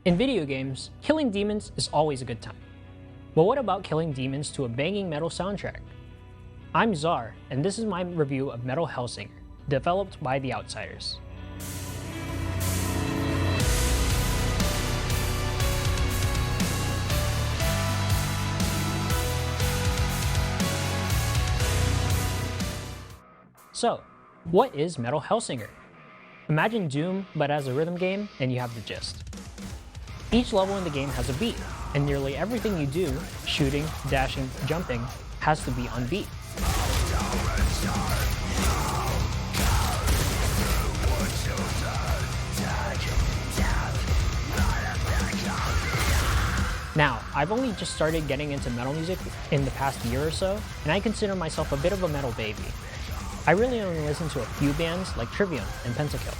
In video games, killing demons is always a good time. But what about killing demons to a banging metal soundtrack? I'm Czar, and this is my review of Metal Hellsinger, developed by The Outsiders. So, what is Metal Hellsinger? Imagine Doom, but as a rhythm game, and you have the gist. Each level in the game has a beat, and nearly everything you do, shooting, dashing, jumping, has to be on beat. Now, I've only just started getting into metal music in the past year or so, and I consider myself a bit of a metal baby. I really only listen to a few bands like Trivium and Pentakill.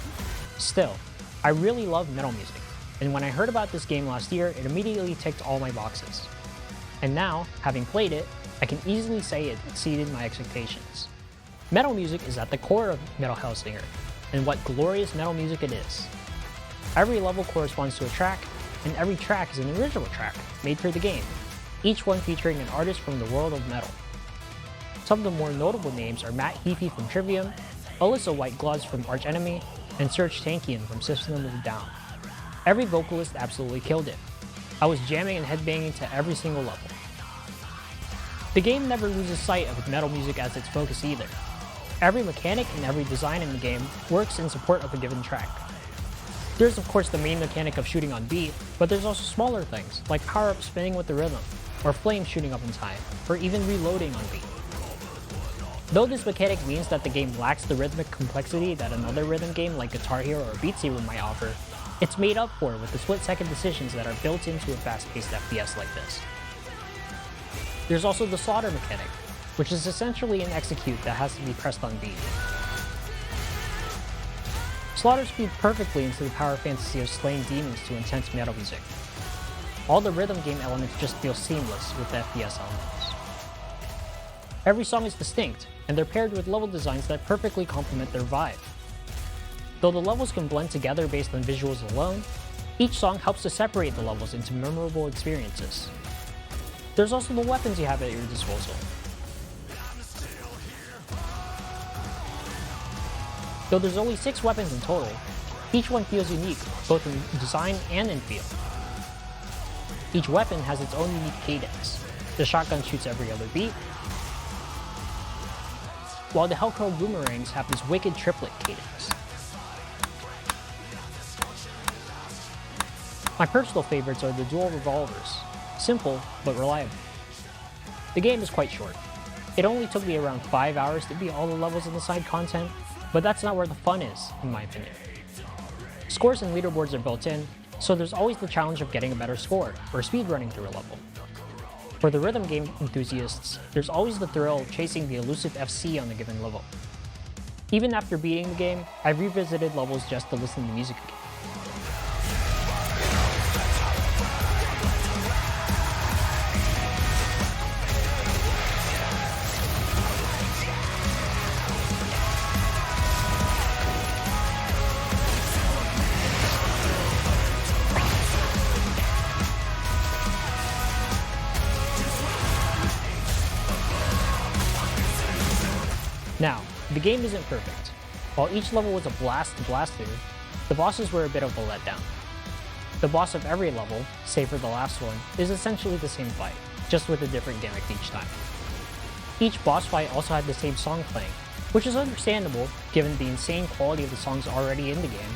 Still, I really love metal music, and when I heard about this game last year, it immediately ticked all my boxes. And now, having played it, I can easily say it exceeded my expectations. Metal music is at the core of Metal Hellsinger, and what glorious metal music it is. Every level corresponds to a track, and every track is an original track made for the game, each one featuring an artist from the world of metal. Some of the more notable names are Matt Heafy from Trivium, Alyssa Whitegloves from Arch Enemy, and Serj Tankian from System of a Down. Every vocalist absolutely killed it. I was jamming and headbanging to every single level. The game never loses sight of metal music as its focus either. Every mechanic and every design in the game works in support of a given track. There's of course the main mechanic of shooting on beat, but there's also smaller things like power-up spinning with the rhythm, or flames shooting up in time, or even reloading on beat. Though this mechanic means that the game lacks the rhythmic complexity that another rhythm game like Guitar Hero or Beat Saber might offer, it's made up for with the split-second decisions that are built into a fast-paced FPS like this. There's also the slaughter mechanic, which is essentially an execute that has to be pressed on beat. Slaughters feed perfectly into the power fantasy of slaying demons to intense metal music. All the rhythm game elements just feel seamless with the FPS elements. Every song is distinct, and they're paired with level designs that perfectly complement their vibe. Though the levels can blend together based on visuals alone, each song helps to separate the levels into memorable experiences. There's also the weapons you have at your disposal. Though there's only 6 weapons in total, each one feels unique, both in design and in feel. Each weapon has its own unique cadence. The shotgun shoots every other beat, while the Hellcurl boomerangs have this wicked triplet cadence. My personal favorites are the dual revolvers, simple but reliable. The game is quite short. It only took me around 5 hours to beat all the levels in the side content, but that's not where the fun is, in my opinion. Scores and leaderboards are built in, so there's always the challenge of getting a better score, or speedrunning through a level. For the rhythm game enthusiasts, there's always the thrill of chasing the elusive FC on a given level. Even after beating the game, I've revisited levels just to listen to music again. Now, the game isn't perfect. While each level was a blast to blast through, the bosses were a bit of a letdown. The boss of every level, save for the last one, is essentially the same fight, just with a different gimmick each time. Each boss fight also had the same song playing, which is understandable given the insane quality of the songs already in the game,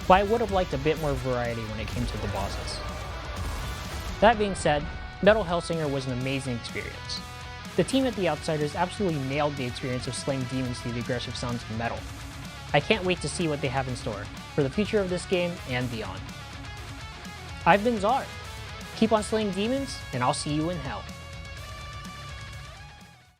but I would have liked a bit more variety when it came to the bosses. That being said, Metal Hellsinger was an amazing experience. The team at The Outsiders absolutely nailed the experience of slaying demons through the aggressive sounds of metal. I can't wait to see what they have in store for the future of this game and beyond. I've been Czar. Keep on slaying demons, and I'll see you in hell.